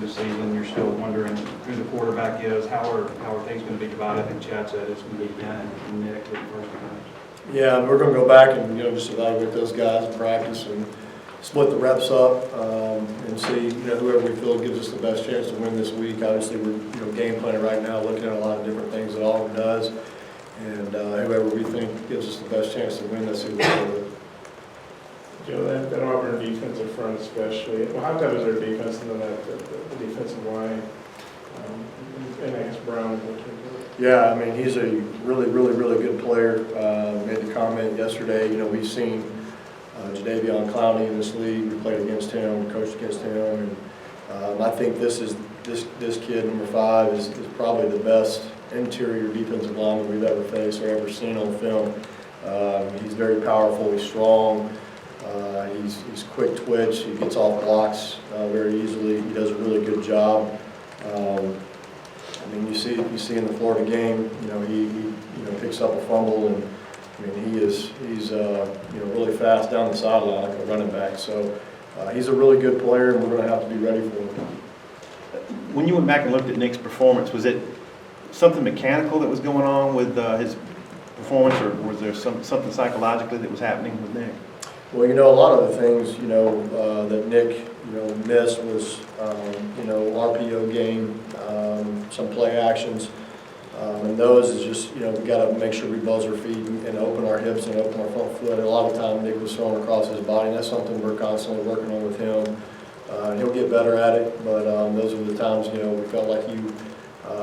the season. You're still wondering who the quarterback is. How are things going to be divided? I think Chad said it's going to be Ben and Nick with the first one. Yeah, we're going to go back and just evaluate those guys in practice and split the reps up and see whoever we feel gives us the best chance to win this week. Obviously, we're game planning right now, looking at a lot of different things that Auburn does, and whoever we think gives us the best chance to win, that's who we'll go with. Joe, that Auburn defensive front especially, well, how tough is their defense and then the defensive line, and I guess Brown in particular? Yeah, I mean, he's a really good player. Made the comment yesterday, we've seen Jadeveon Clowney in this league. We played against him, coached against him, and I think this kid, number 5, is probably the best interior defensive lineman we've ever faced or ever seen on film. He's very powerful, he's strong, he's quick twitch, he gets off blocks very easily. He does a really good job. I mean, you see in the Florida game, he picks up a fumble, and I mean, he's really fast down the sideline like a running back. So he's a really good player, and we're going to have to be ready for him. When you went back and looked at Nick's performance, was it something mechanical that was going on with his performance, or was there something psychologically that was happening with Nick? Well, a lot of the things, that Nick, missed was, RPO game, some play actions, and those is just, we got to make sure we buzz our feet and open our hips and open our front foot. A lot of time Nick was throwing across his body, and that's something we're constantly working on with him. He'll get better at it, but those are the times, we felt like he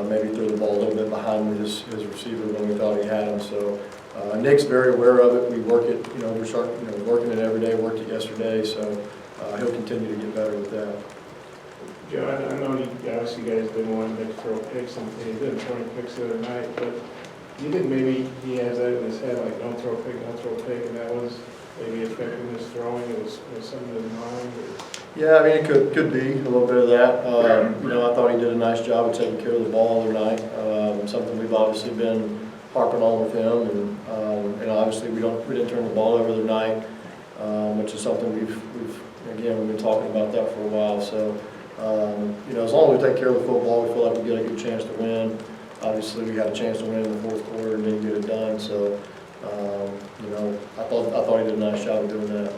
maybe threw the ball a little bit behind his receiver when we thought he had him. So Nick's very aware of it. We work it, we're working it every day, worked it yesterday, so he'll continue to get better with that. Joe, I know obviously you guys didn't want him to throw picks, and he didn't throw any picks the other night, but do you think maybe he has that in his head, like don't throw a pick, and that was maybe affecting his throwing? It was something in his mind? Or? Yeah, I mean, it could be a little bit of that. I thought he did a nice job of taking care of the ball the other night. Something we've obviously been harping on with him, and obviously we didn't turn the ball over the other night, which is something we've been talking about that for a while. So as long as we take care of the football, we feel like we get a good chance to win. Obviously, we had a chance to win in the fourth quarter and didn't get it done. So I thought he did a nice job of doing that.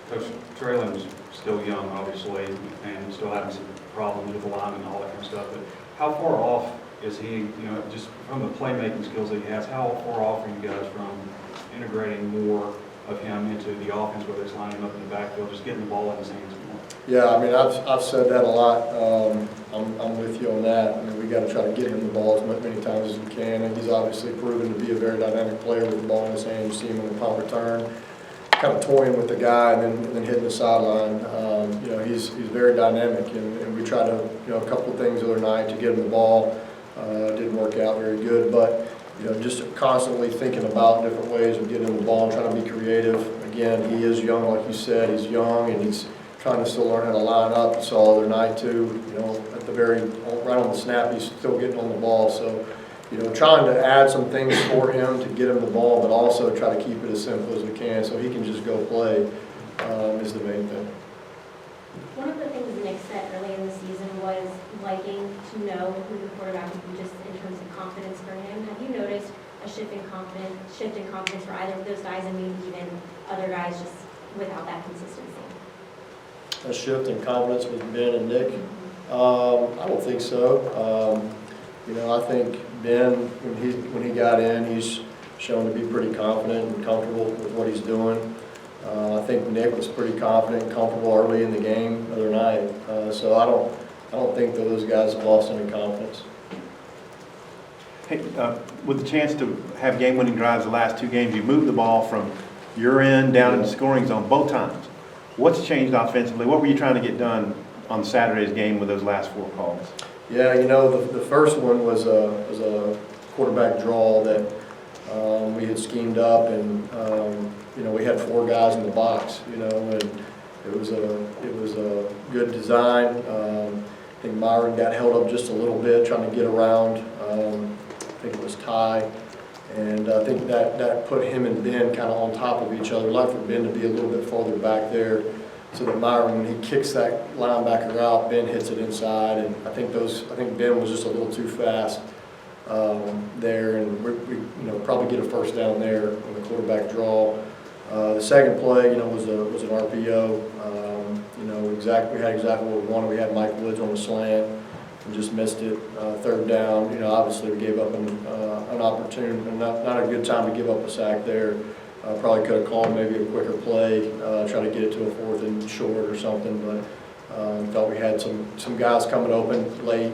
Coach Traylon's still young, obviously, and still having some problems with the line and all that kind of stuff. But how far off is he, just from the playmaking skills that he has, how far off are you guys from integrating more of him into the offense, whether it's lining up in the backfield, just getting the ball in his hands more? Yeah, I mean, I've said that a lot. I'm with you on that. I mean, we got to try to get him the ball as many times as we can, and he's obviously proven to be a very dynamic player with the ball in his hand. You see him on the punt return, kind of toying with the guy and then hitting the sideline. He's very dynamic, and we tried a couple of things the other night to get him the ball. Didn't work out very good, but just constantly thinking about different ways of getting him the ball and trying to be creative. Again, he is young, like you said. He's young, and he's trying to still learn how to line up. You saw the other night too. At the right on the snap, he's still getting on the ball. So, trying to add some things for him to get him the ball, but also try to keep it as simple as we can so he can just go play is the main thing. One of the things Nick said early in the season was liking to know who the quarterback would be, just in terms of confidence for him. Have you noticed a shift in confidence for either of those guys, and maybe even other guys just without that consistency? A shift in confidence with Ben and Nick? I don't think so. I think Ben, when he got in, he's shown to be pretty confident and comfortable with what he's doing. I think Nick was pretty confident and comfortable early in the game the other night. So I don't think that those guys have lost any confidence. Hey, with the chance to have game-winning drives the last 2 games, you moved the ball from your end down into the scoring zone both times. What's changed offensively? What were you trying to get done on Saturday's game with those last 4 calls? Yeah, the first one was a quarterback draw that we had schemed up, and we had 4 guys in the box, and it was a good design. I think Myron got held up just a little bit trying to get around. I think it was Ty, and I think that put him and Ben kind of on top of each other. I'd like for Ben to be a little bit farther back there. so that Myron, when he kicks that linebacker out, Ben hits it inside, and I think Ben was just a little too fast there, and we probably get a first down there on the quarterback draw. The second play, was an RPO. We had exactly what we wanted. We had Mike Woods on the slant and just missed it. Third down, obviously we gave up an opportunity, not a good time to give up a sack there. Probably could have called maybe a quicker play, try to get it to a 4th and short or something, but felt we had some guys coming open late.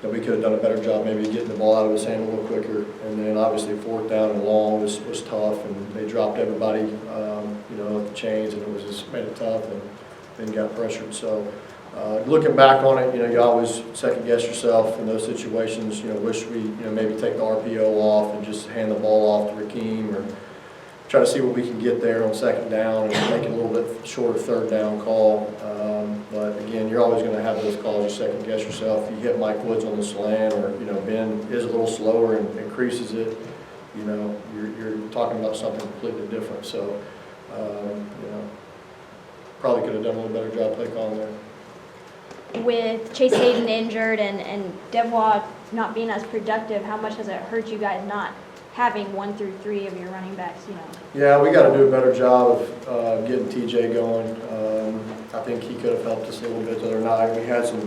That we could have done a better job maybe getting the ball out of his hand a little quicker. And then obviously 4th down and long was tough, and they dropped everybody, at the chains, and it was just made it tough, and then got pressured. So looking back on it, you always second guess yourself in those situations. Wish we, maybe take the RPO off and just hand the ball off to Rakeem, or try to see what we can get there on 2nd down and make it a little bit shorter 3rd down call. But again, you're always going to have those calls. You second guess yourself. You hit Mike Woods on the slant, or Ben is a little slower and increases it. You're talking about something completely different. So probably could have done a little better job play calling there. With Chase Hayden injured and Devois not being as productive, how much has it hurt you guys not having 1 through 3 of your running backs? Yeah, we got to do a better job of getting TJ going. I think he could have helped us a little bit the other night. We had some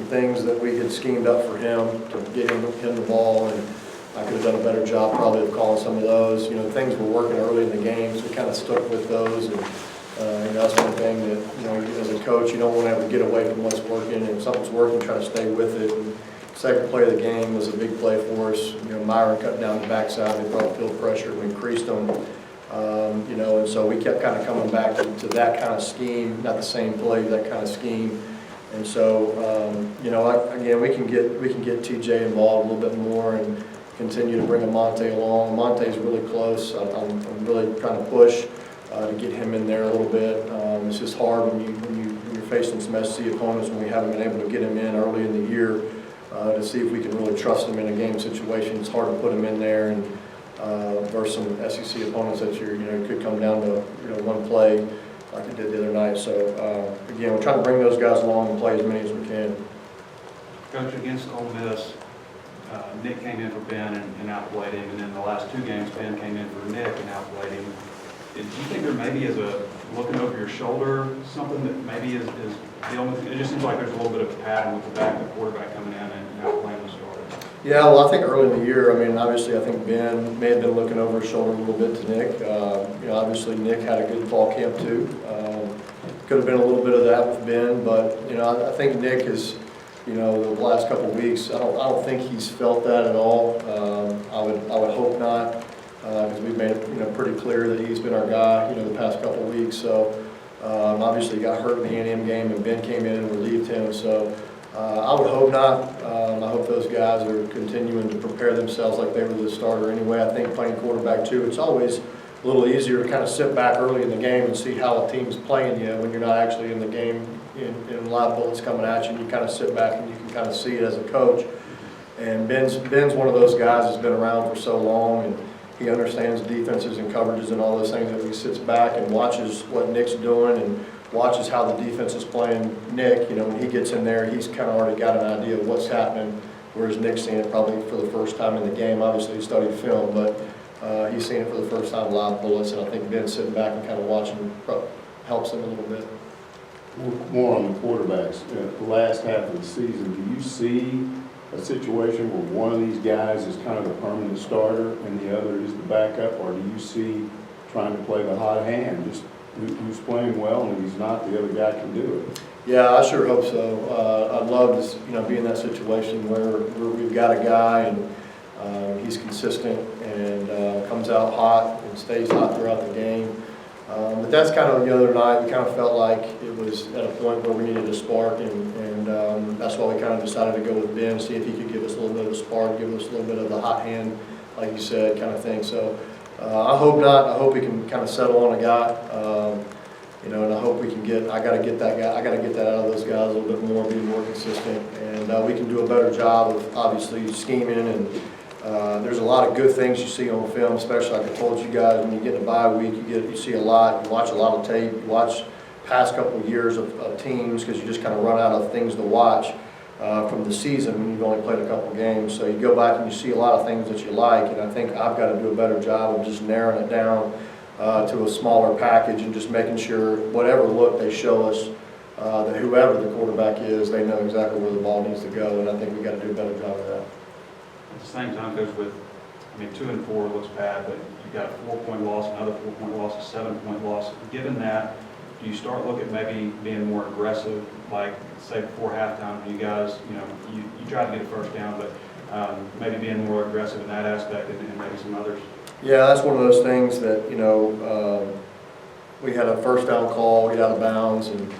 things that we had schemed up for him to get him the ball, and I could have done a better job probably of calling some of those. Things were working early in the game, so we kind of stuck with those. And that's one thing that, as a coach, you don't want to ever get away from what's working. And if something's working, try to stay with it. And second play of the game was a big play for us. Myron cut down the backside. They brought field pressure. We increased them. And so we kept kind of coming back to that kind of scheme, not the same play, that kind of scheme. And so, again, we can get TJ involved a little bit more and continue to bring Amonte along. Amonte's really close. I'm really trying to push to get him in there a little bit. It's just hard when you're facing some SEC opponents, when we haven't been able to get him in early in the year to see if we can really trust him in a game situation. It's hard to put him in there and versus some SEC opponents that could come down to one play like it did the other night. So again, we're trying to bring those guys along and play as many as we can. Coach, against Ole Miss, Nick came in for Ben and outplayed him, and then the last 2 games, Ben came in for Nick and outplayed him. Do you think there maybe is looking over your shoulder, something that maybe is dealing with? It just seems like there's a little bit of a pattern with the quarterback coming in and outplaying the starter. Yeah, well, I think early in the year, obviously I think Ben may have been looking over his shoulder a little bit to Nick. Obviously Nick had a good fall camp too. Could have been a little bit of that with Ben, but, I think Nick is, the last couple of weeks, I don't think he's felt that at all. I would hope not. Because we've made it pretty clear that he's been our guy the past couple of weeks. So obviously he got hurt in the A&M game, and Ben came in and relieved him. So I would hope not. I hope those guys are continuing to prepare themselves like they were the starter anyway. I think playing quarterback too, it's always a little easier to kind of sit back early in the game and see how a team's playing you when you're not actually in the game in live bullets coming at you. And you kind of sit back and you can kind of see it as a coach. And Ben's one of those guys that's been around for so long, and he understands defenses and coverages and all those things, that he sits back and watches what Nick's doing and watches how the defense is playing Nick. When he gets in there, he's kind of already got an idea of what's happening, whereas Nick's seen it probably for the first time in the game. Obviously, he studied film, but he's seen it for the first time live bullets, and I think Ben sitting back and kind of watching helps him a little bit. More on the quarterbacks. The last half of the season, do you see a situation where one of these guys is kind of the permanent starter and the other is the backup, or do you see trying to play the hot hand, just who's playing well, and if he's not, the other guy can do it? Yeah, I sure hope so. I'd love to be in that situation where we've got a guy and he's consistent and comes out hot and stays hot throughout the game. But that's kind of the other night, we kind of felt like it was at a point where we needed a spark, and that's why we kind of decided to go with Ben, see if he could give us a little bit of a spark, give us a little bit of the hot hand, like you said, kind of thing. So I hope not. I hope we can kind of settle on a guy, and I hope we can I got to get that guy. I got to get that out of those guys a little bit more, be more consistent, and we can do a better job of obviously scheming and There's a lot of good things you see on film, especially like I told you guys, when you get in a bye week, you see a lot, you watch a lot of tape, you watch past couple of years of teams, because you just kind of run out of things to watch from the season when you've only played a couple games. So you go back and you see a lot of things that you like, and I think I've got to do a better job of just narrowing it down to a smaller package and just making sure whatever look they show us, that whoever the quarterback is, they know exactly where the ball needs to go, and I think we've got to do a better job of that. At the same time, Coach, with, 2 and 4 looks bad, but you've got a 4-point loss, another 4-point loss, a 7-point loss. Given that, do you start looking at maybe being more aggressive, like, say, before halftime, you guys, you tried to get a first down, but maybe being more aggressive in that aspect and maybe some others? Yeah, that's one of those things that, we had a first down call, get out of bounds, and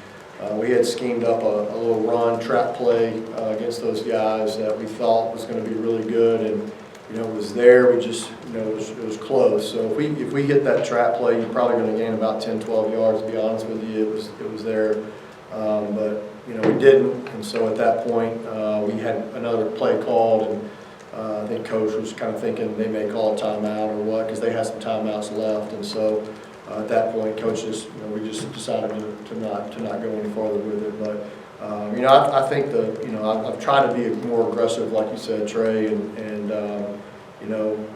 we had schemed up a little run, trap play against those guys that we thought was going to be really good, and, it was there, we just, it was close. So if we hit that trap play, you're probably going to gain about 10, 12 yards, to be honest with you. It was there, but, we didn't, and so at that point, we had another play called, and I think Coach was kind of thinking they may call a timeout or what, because they had some timeouts left, and so at that point, Coach just, we just decided to not go any farther with it. But I think I've tried to be more aggressive, like you said, Trey, and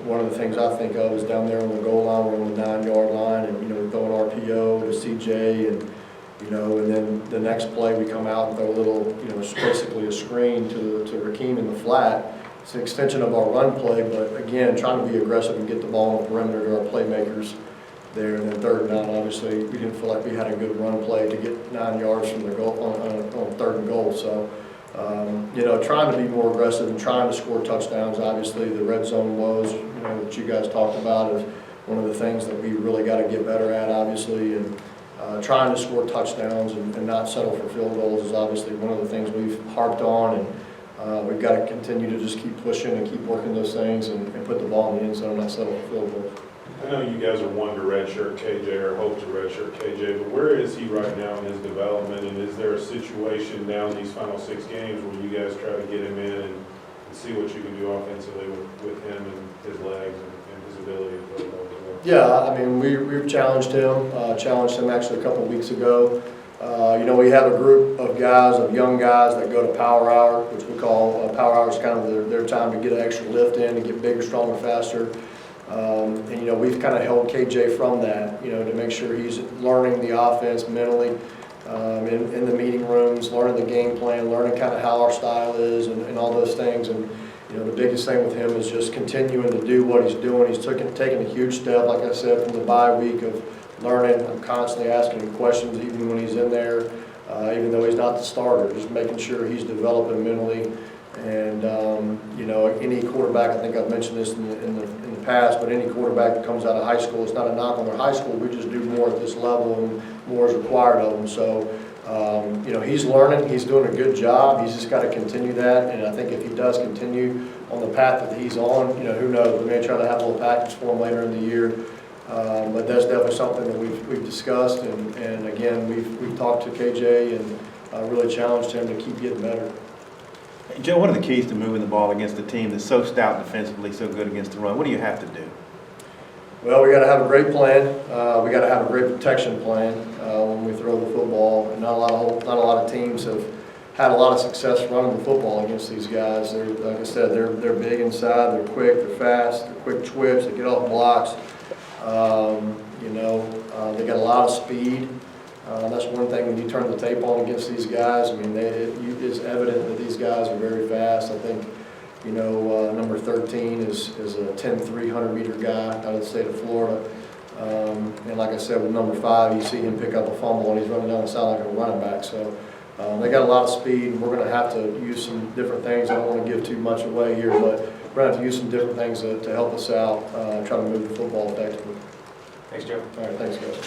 one of the things I think of is down there on the goal line, we're on the 9-yard line, and we're throwing RPO to CJ, and and then the next play we come out and throw a little, basically a screen to Rakeem in the flat. It's an extension of our run play, but again, trying to be aggressive and get the ball on the perimeter to our playmakers there. And then 3rd down, obviously, we didn't feel like we had a good run play to get 9 yards from the goal on 3rd and goal. So, trying to be more aggressive and trying to score touchdowns. Obviously, the red zone woes, that you guys talked about is one of the things that we really got to get better at, obviously. And trying to score touchdowns and not settle for field goals is obviously one of the things we've harped on, and we've got to continue to just keep pushing and keep working those things and put the ball in the end zone and not settle for field goals. I know you guys are one to redshirt KJ or hope to redshirt KJ, but where is he right now in his development? And is there a situation now in these final 6 games where you guys try to get him in and see what you can do offensively with him and his legs and his ability to throw the ball as well? Yeah, we've challenged him actually a couple of weeks ago. We have a group of guys, of young guys that go to Power Hour, which we call Power Hour is kind of their time to get an extra lift in, to get bigger, stronger, faster. We've kind of held KJ from that, to make sure he's learning the offense mentally in the meeting rooms, learning the game plan, learning kind of how our style is and all those things. And the biggest thing with him is just continuing to do what he's doing. He's taken a huge step, like I said, from the bye week of learning. I'm constantly asking him questions even when he's in there, even though he's not the starter, just making sure he's developing mentally. And, any quarterback, I think I've mentioned this in the past, but any quarterback that comes out of high school, it's not a knock on their high school, we just do more at this level and more is required of them. So, he's learning, he's doing a good job, he's just got to continue that, and I think if he does continue on the path that he's on, who knows, we may try to have a little package for him later in the year. But that's definitely something that we've discussed, and again, we've talked to KJ and really challenged him to keep getting better. Joe, what are the keys to moving the ball against a team that's so stout defensively, so good against the run? What do you have to do? Well, we got to have a great plan. We got to have a great protection plan when we throw the football. And not a lot of teams have had a lot of success running the football against these guys. They're, like I said, they're big inside. They're quick. They're fast. They're quick twitch. They get off blocks. They got a lot of speed. That's one thing when you turn the tape on against these guys. It's evident that these guys are very fast. I think, number 13 is a 10-3 100-meter guy out of the state of Florida. And like I said, with number 5, you see him pick up a fumble and he's running down the side like a running back. So they got a lot of speed. We're going to have to use some different things. I don't want to give too much away here, but we're going to have to use some different things to help us out, try to move the football effectively. Thanks, Joe. All right, thanks, guys.